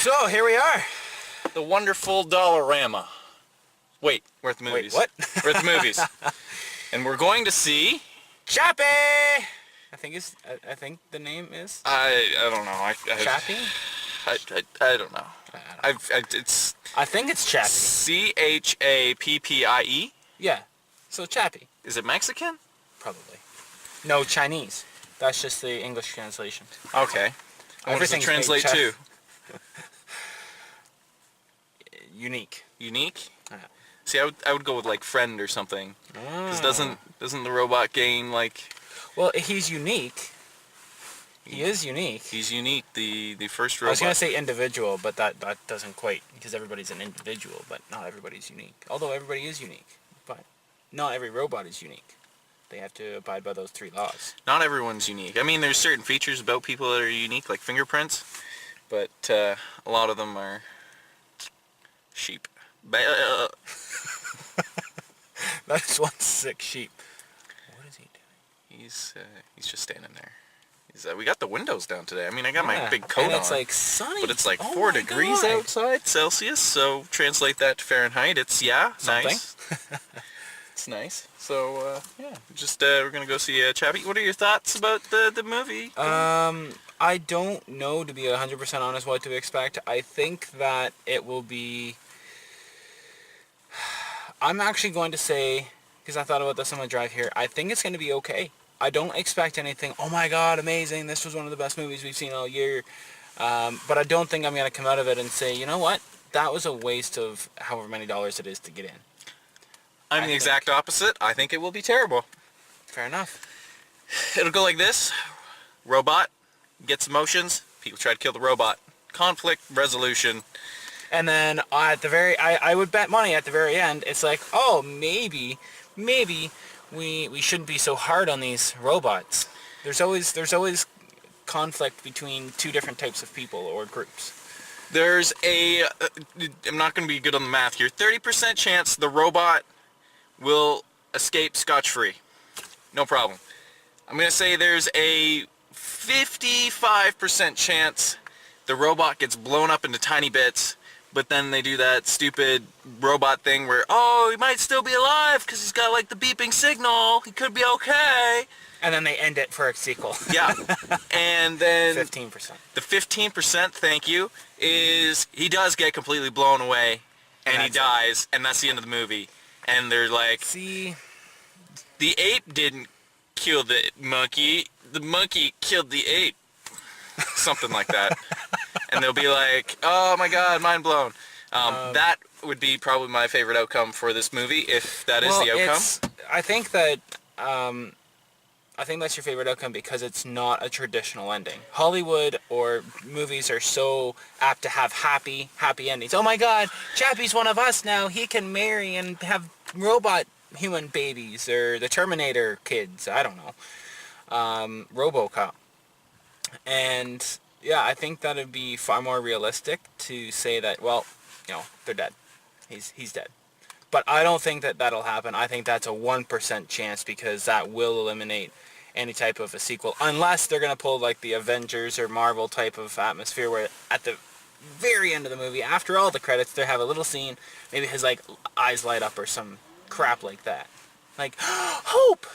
So, here we are. The wonderful Dollarama. Wait, we're at the movies. Wait, what? We're at the movies. And we're going to see... CHAPPiE! I think the name is... I don't know. CHAPPiE? I don't know. It's... I think it's CHAPPiE. CHAPPIE? Yeah. So, CHAPPiE. Is it Mexican? Probably. No, Chinese. That's just the English translation. Okay. What does it translate to? Unique. Unique? See, I would go with like friend or something. Because doesn't the robot gain like... Well, he's unique. He is unique. He's unique, the first robot. I was going to say individual, but that doesn't quite, because everybody's an individual, but not everybody's unique. Although everybody is unique, but not every robot is unique. They have to abide by those 3 laws. Not everyone's unique. I mean, there's certain features about people that are unique, like fingerprints, but a lot of them are sheep. That's one sick sheep. What is he doing? He's just standing there. We got the windows down today. I mean, I got my big coat and on. It's like sunny. But it's like 4 degrees outside Celsius, so translate that to Fahrenheit. It's, nice. It's nice. So, yeah, just, we're going to go see CHAPPiE. What are your thoughts about the movie? I don't know, to be 100% honest, what to expect. I think that it will be... I'm actually going to say, because I thought about this on my drive here, I think it's going to be okay. I don't expect anything, oh my god, amazing, this was one of the best movies we've seen all year. But I don't think I'm going to come out of it and say, you know what, that was a waste of however many dollars it is to get in. I'm the exact opposite. I think it will be terrible. Fair enough. It'll go like this. Robot gets emotions. People try to kill the robot. Conflict resolution. And then at the very... I would bet money at the very end, it's like, oh, maybe we shouldn't be so hard on these robots. There's always conflict between 2 different types of people or groups. There's I'm not going to be good on the math here, 30% chance the robot will escape scotch-free. No problem. I'm going to say there's a 55% chance the robot gets blown up into tiny bits, but then they do that stupid robot thing where, oh, he might still be alive because he's got like the beeping signal. He could be okay. And then they end it for a sequel. Yeah. And then 15%. The 15%, thank you, is he does get completely blown away and he dies, and that's the end of the movie. And they're like, see, the ape didn't kill the monkey killed the ape. Something like that. And they'll be like, oh my god, mind blown. That would be probably my favorite outcome for this movie, if that is the outcome. I think that's your favorite outcome because it's not a traditional ending. Hollywood or movies are so apt to have happy endings. Oh my god, CHAPPIE's one of us now. He can marry and have robot human babies, or the Terminator kids. I don't know. RoboCop. And yeah, I think that would be far more realistic to say that, well, you know, they're dead. He's dead. But I don't think that that'll happen. I think that's a 1% chance because that will eliminate any type of a sequel. Unless they're going to pull like the Avengers or Marvel type of atmosphere where at the very end of the movie, after all the credits, they have a little scene, maybe his like eyes light up or some crap like that. Like, hope!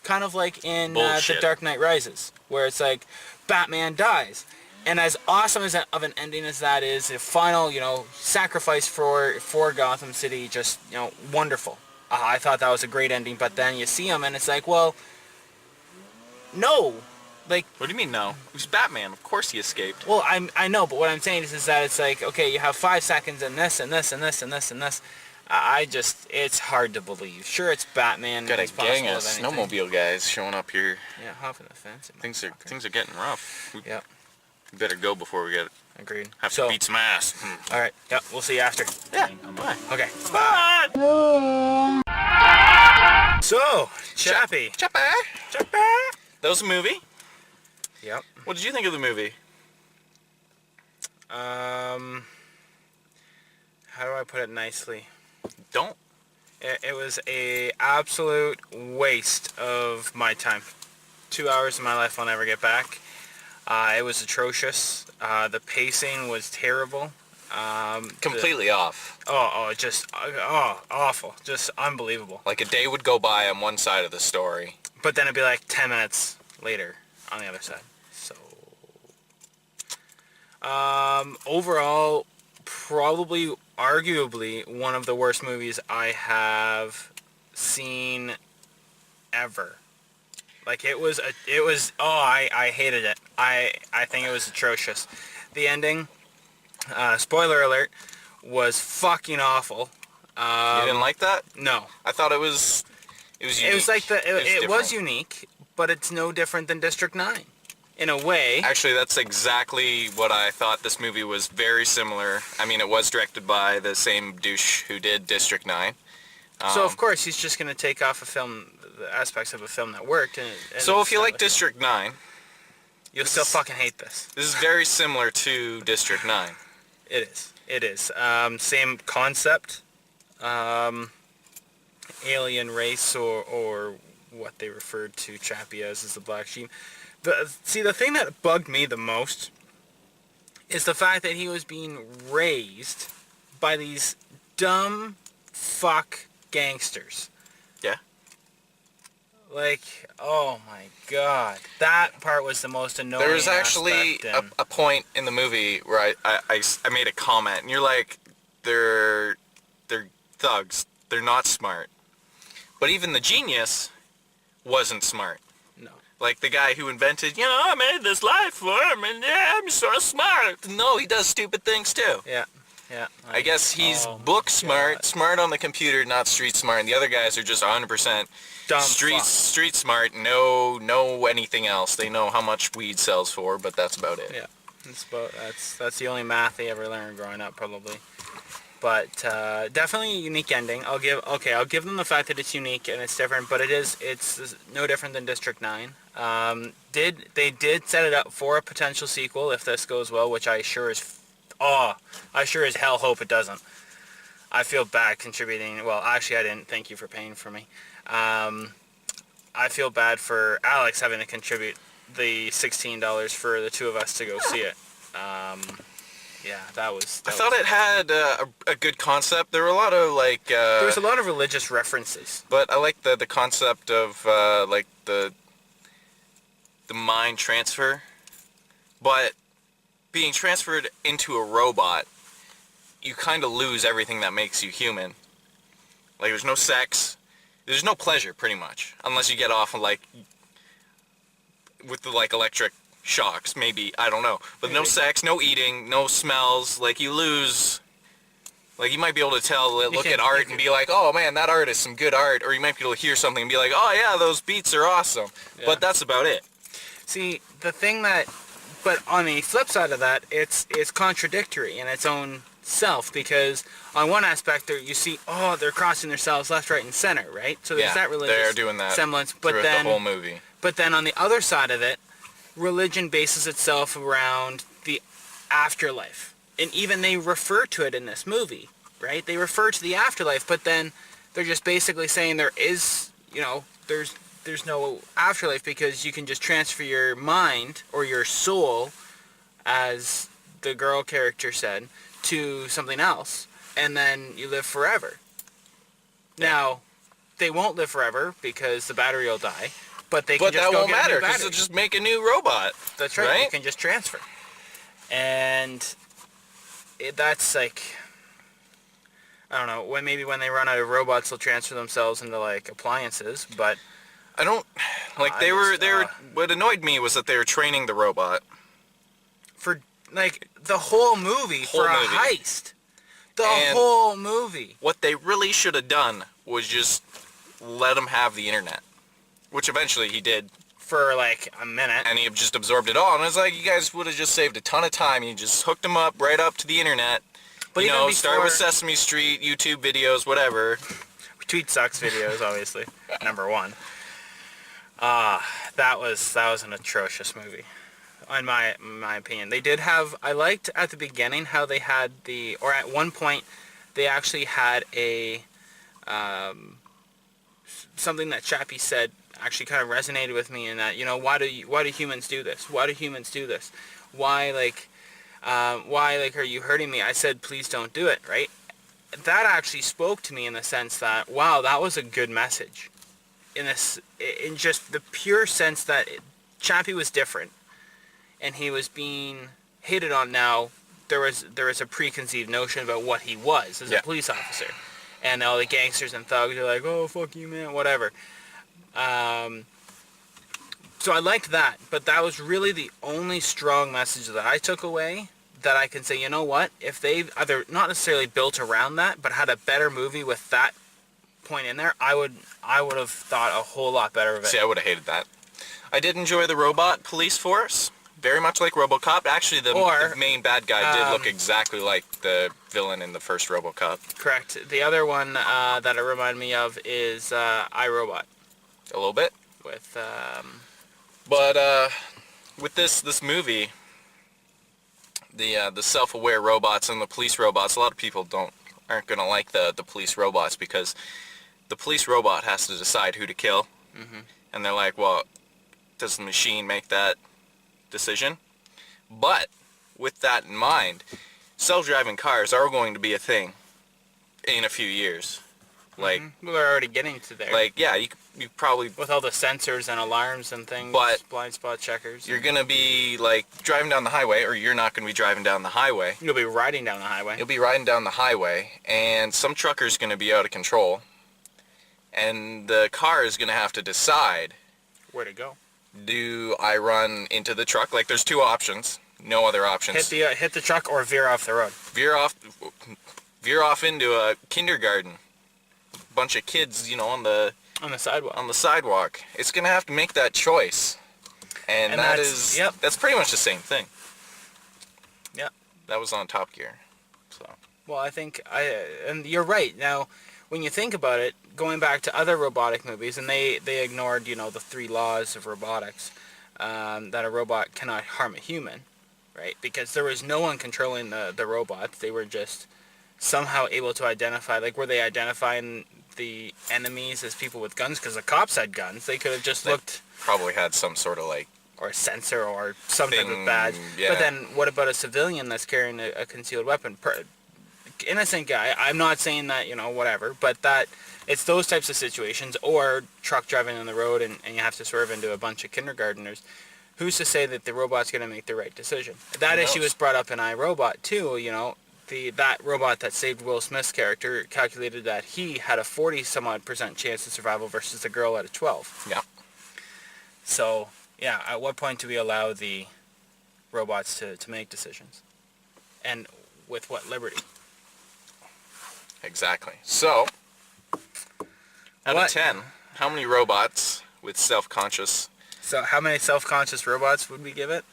Kind of like in The Dark Knight Rises, where it's like, Batman dies. And as awesome of an ending as that is, the final, you know, sacrifice for Gotham City, just, you know, wonderful. I thought that was a great ending, but then you see him and it's like, well, no. Like, what do you mean no? He's Batman. Of course he escaped. Well, I know, but what I'm saying is that it's like, okay, you have 5 seconds and this and this and this and this and this. It's hard to believe. Sure, it's Batman. Got a gang of snowmobile guys showing up here. Yeah, hopping the fence. Things are getting rough. Yep. We better go before we get Agreed. Have to beat some ass. All right. Yep. We'll see you after. Yeah. Bye. Okay. Bye. So, CHAPPiE. That was a movie. Yep. What did you think of the movie? How do I put it nicely? Don't. It was a absolute waste of my time. 2 hours of my life I'll never get back. It was atrocious. The pacing was terrible. Completely off. Awful. Just unbelievable. Like a day would go by on one side of the story. But then it'd be like 10 minutes later on the other side. So, overall, probably, arguably, one of the worst movies I have seen ever. Like, I hated it. I think it was atrocious. The ending, spoiler alert, was fucking awful. You didn't like that? No. I thought it was unique. It was like it was different. unique, but it's no different than District 9. In a way. Actually, that's exactly what I thought. This movie was very similar. I mean, it was directed by the same douche who did District 9. So, of course, he's just going to take off the aspects of a film that worked. And so if you like District 9... You'll still fucking hate this. This is very similar to District 9. It is. It is. Same concept. Alien race or what they referred to CHAPPiE as the Black Sheep. The thing that bugged me the most is the fact that he was being raised by these dumb fuck gangsters. Yeah. Like, oh my god. That part was the most annoying. There was actually a point in the movie where I made a comment, and you're like, they're thugs. They're not smart. But even the genius wasn't smart. No. Like the guy who invented, I made this life form, and I'm so smart. No, he does stupid things too. Yeah. Yeah. I guess he's book smart, smart on the computer, not street smart, and the other guys are just 100% Dumb street smart, know anything else. They know how much weed sells for, but that's about it. Yeah. That's the only math they ever learned growing up, probably. But definitely a unique ending. I'll give them the fact that it's unique and it's different, but it's no different than District 9. They did set it up for a potential sequel if this goes well, which I sure as hell hope it doesn't. I feel bad contributing. Well, actually, I didn't. Thank you for paying for me. I feel bad for Alex having to contribute the $16 for the two of us to go see it. Yeah, that was... I thought it had a good concept. There were a lot of, like... there was a lot of religious references. But I like the concept of, like, the mind transfer. But being transferred into a robot, you kind of lose everything that makes you human. Like, there's no sex. There's no pleasure, pretty much. Unless you get off, like, with the, like, electric... shocks, maybe, I don't know, but no sex, no eating, no smells. Like, you lose, like, you might be able to look at art and be like, oh man, that art is some good art, or you might be able to hear something and be like, oh yeah, those beats are awesome. Yeah. But that's about it. See, but on the flip side of that, it's contradictory in its own self, because on one aspect there you see, they're crossing themselves left, right, and center, right? So there's that religious they're doing that semblance, but then the whole movie. But then on the other side of it, religion bases itself around the afterlife. And even they refer to it in this movie, right? They refer to the afterlife, but then they're just basically saying there is, there's no afterlife because you can just transfer your mind or your soul, as the girl character said, to something else, and then you live forever. Yeah. Now, they won't live forever because the battery will die. But that won't matter because they'll just make a new robot. That's right. You can just transfer. And that's like, I don't know, when they run out of robots, they'll transfer themselves into like appliances. But I don't like they were. What annoyed me was that they were training the robot for like the whole movie for a heist. The whole movie. What they really should have done was just let him have the internet. Which eventually he did. For like a minute. And he just absorbed it all. And it's like, you guys would have just saved a ton of time. You just hooked him up right up to the internet. But start with Sesame Street, YouTube videos, whatever. Tweed sucks videos, obviously. Number one. That was an atrocious movie. In my opinion. They did have... I liked at the beginning how they had or at one point, they actually had a... something that CHAPPiE said actually kind of resonated with me in that, why do humans do this? Why do humans do this? Why, like, Why, like, are you hurting me? I said, please don't do it, right? That actually spoke to me in the sense that, wow, that was a good message. In just the pure sense that Chappie was different, and he was being hated on. Now there was a preconceived notion about what he was as a police officer, and all the gangsters and thugs are like, oh, fuck you, man, whatever. So I liked that, but that was really the only strong message that I took away, that I can say, you know what, if they've either not necessarily built around that, but had a better movie with that point in there, I would have thought a whole lot better of it. See, I would have hated that. I did enjoy the robot police force, very much like RoboCop. Actually, the main bad guy did look exactly like the villain in the first RoboCop. Correct. The other one that it reminded me of is iRobot. A little bit. But with this movie, the self-aware robots and the police robots, a lot of people aren't gonna like the police robots, because the police robot has to decide who to kill, and they're like, well, does the machine make that decision? But with that in mind, self-driving cars are going to be a thing in a few years. Like, we're already getting to there. Like, yeah, you probably, with all the sensors and alarms and things, but blind spot checkers. You're gonna be like driving down the highway, or you're not gonna be driving down the highway. You'll be riding down the highway. You'll be riding down the highway, and some trucker's gonna be out of control, and the car is gonna have to decide where to go. Do I run into the truck? Like, there's two options. No other options. Hit the truck or veer off the road. Veer off into a kindergarten. Bunch of kids, on the sidewalk. It's gonna have to make that choice, and that's pretty much the same thing. Yeah, that was on Top Gear. So, well, I think and you're right. Now, when you think about it, going back to other robotic movies, and they ignored, the 3 laws of robotics, that a robot cannot harm a human, right? Because there was no one controlling the robots. They were just somehow able to identify, like, were they identifying the enemies as people with guns? Because the cops had guns. They could have just looked. Probably had some sort of, like, or a sensor or some type of badge. Yeah. But then what about a civilian that's carrying a concealed weapon? Innocent guy. I'm not saying that, whatever, but that it's those types of situations, or truck driving on the road and you have to swerve into a bunch of kindergartners. Who's to say that the robot's going to make the right decision? That issue was brought up in iRobot too, that robot that saved Will Smith's character calculated that he had a 40-some-odd% chance of survival versus the girl at a 12. Yeah. So, yeah, at what point do we allow the robots to make decisions? And with what liberty? Exactly. So, out of 10, how many robots with self-conscious... So, how many self-conscious robots would we give it?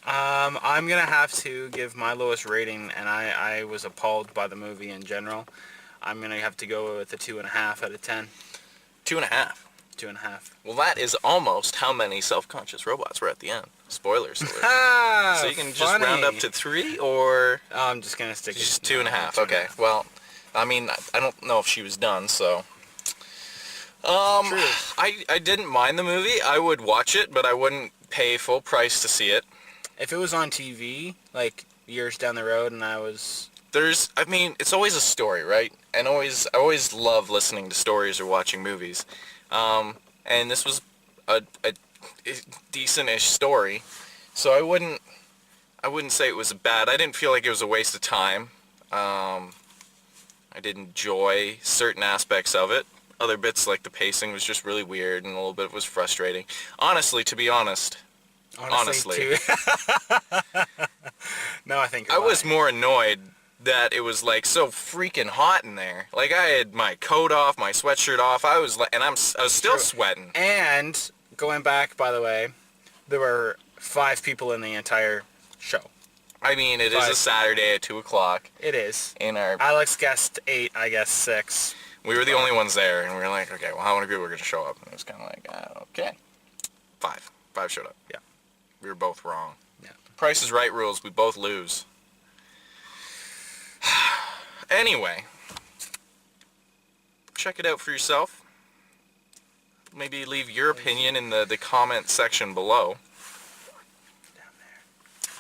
I'm going to have to give my lowest rating, and I was appalled by the movie in general. I'm going to have to go with a 2.5 out of 10. 2.5? 2.5. Well, that is almost how many self-conscious robots were at the end. Spoilers alert. So you can just round up to 3, or... I'm just going to stick just 2.5. Okay, well, I mean, I don't know if she was done, so... I didn't mind the movie. I would watch it, but I wouldn't pay full price to see it. If it was on TV, like, years down the road, and it's always a story, right? And I always love listening to stories or watching movies. And this was a decent-ish story, so I wouldn't say it was bad. I didn't feel like it was a waste of time. I did enjoy certain aspects of it. Other bits, like the pacing, was just really weird, and a little bit was frustrating. Honestly, to be honest. Honestly. No, I think I was more annoyed that it was, like, so freaking hot in there. Like, I had my coat off, my sweatshirt off. I was still sweating. And going back, by the way, there were 5 people in the entire show. I mean, it is a Saturday at 2 o'clock. It is. Our Alex guessed 8, I guess 6. We were the only ones there, and we were like, okay, well, how many people are going to show up? And it was kind of like, okay. 5. 5 showed up. Yeah. We were both wrong. Yeah. Price is Right rules. We both lose. Anyway. Check it out for yourself. maybe leave your opinion in the comment section below. Down there.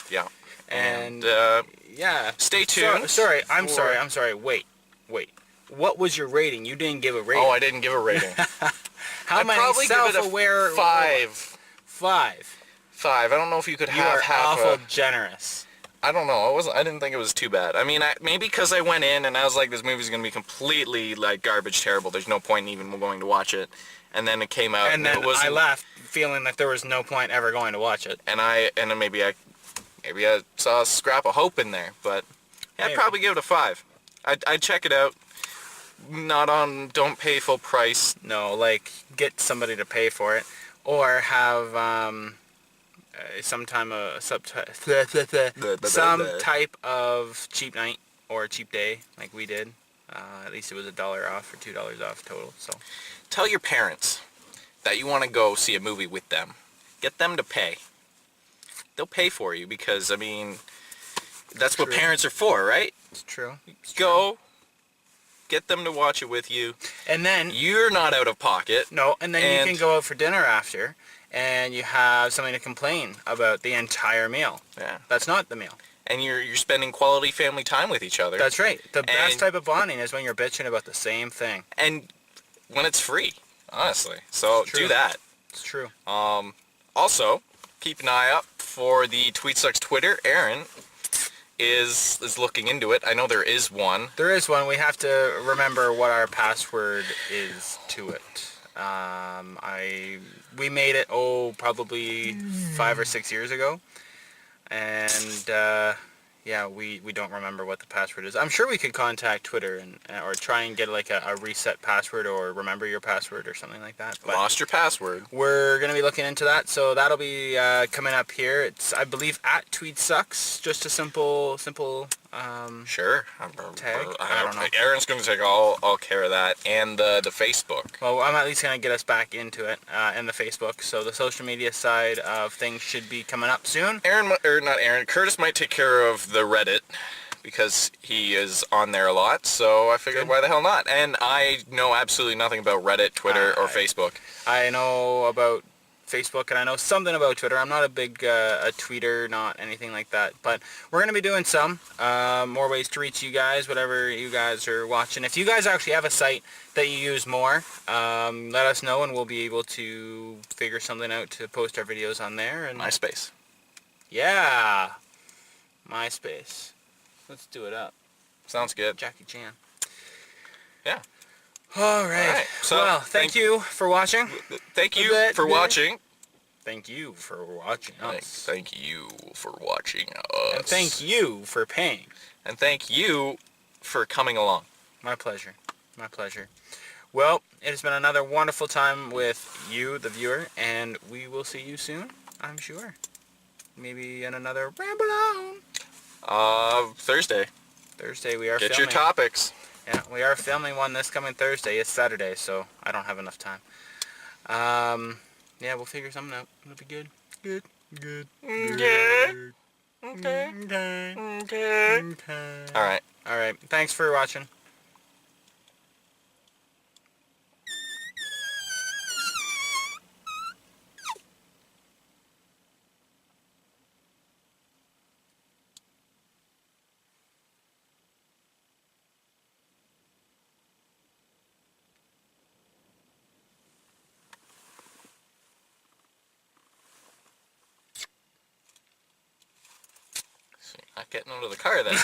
Yeah. And yeah. Stay tuned. I'm sorry. Wait. What was your rating? You didn't give a rating. Oh, I didn't give a rating. How many probably give it a self-aware? 5. 5. 5. I don't know if you could You have are half awful generous. I don't know. I didn't think it was too bad. I mean, maybe because I went in and I was like, this movie's gonna be completely like garbage, terrible. There's no point in even going to watch it. And then it came out, And then it wasn't, I left feeling that there was no point ever going to watch it. And then maybe I saw a scrap of hope in there. But yeah, I'd probably give it a 5. I'd check it out. Don't pay full price. No, like get somebody to pay for it, or have some type of cheap night or cheap day like we did. At least it was $1 off or $2 off total. So tell your parents that you want to go see a movie with them. Get them to pay. They'll pay for you because, I mean, that's what parents are for, right? It's true. Go. Get them to watch it with you. And then you're not out of pocket. No, and then you can go out for dinner after and you have something to complain about the entire meal. Yeah. That's not the meal. And you're spending quality family time with each other. That's right. The best type of bonding is when you're bitching about the same thing. And when it's free, honestly. So do that. It's true. Also, keep an eye up for the Tweet Sucks Twitter. Aaron is looking into it. I know there is one. There is one. We have to remember what our password is to it. We made it probably 5 or 6 years ago, and yeah, we don't remember what the password is. I'm sure we could contact Twitter or try and get like a reset password or remember your password or something like that. But lost your password. We're gonna be looking into that, so that'll be coming up here. It's, I believe, at Tweed Sucks. Just a simple sure tag. I don't know. Aaron's gonna take all care of that, and the Facebook. Well, I'm at least gonna get us back into it in the Facebook. So the social media side of things should be coming up soon. Curtis might take care of the Reddit because he is on there a lot. So I figured, why the hell not? And I know absolutely nothing about Reddit, Twitter, or Facebook. I know about Facebook and I know something about Twitter. I'm not a big a tweeter, not anything like that. But we're going to be doing some more ways to reach you guys, whatever you guys are watching. If you guys actually have a site that you use more, let us know and we'll be able to figure something out to post our videos on there. And MySpace. Yeah. MySpace. Let's do it up. Sounds good. Jackie Chan. Yeah. All right. So, well, thank you for watching. Thank you for watching. Thank you for watching us. Thank you for watching us. And thank you for paying. And thank you for coming along. My pleasure. My pleasure. Well, it has been another wonderful time with you, the viewer, and we will see you soon, I'm sure. Maybe in another Ramble On. Thursday. Thursday we are filming. Get your topics. Yeah, we are filming one this coming Thursday. It's Saturday, so I don't have enough time. Yeah, we'll figure something out. It'll be good. Good. Okay. All right. Thanks for watching. Not getting out of the car then.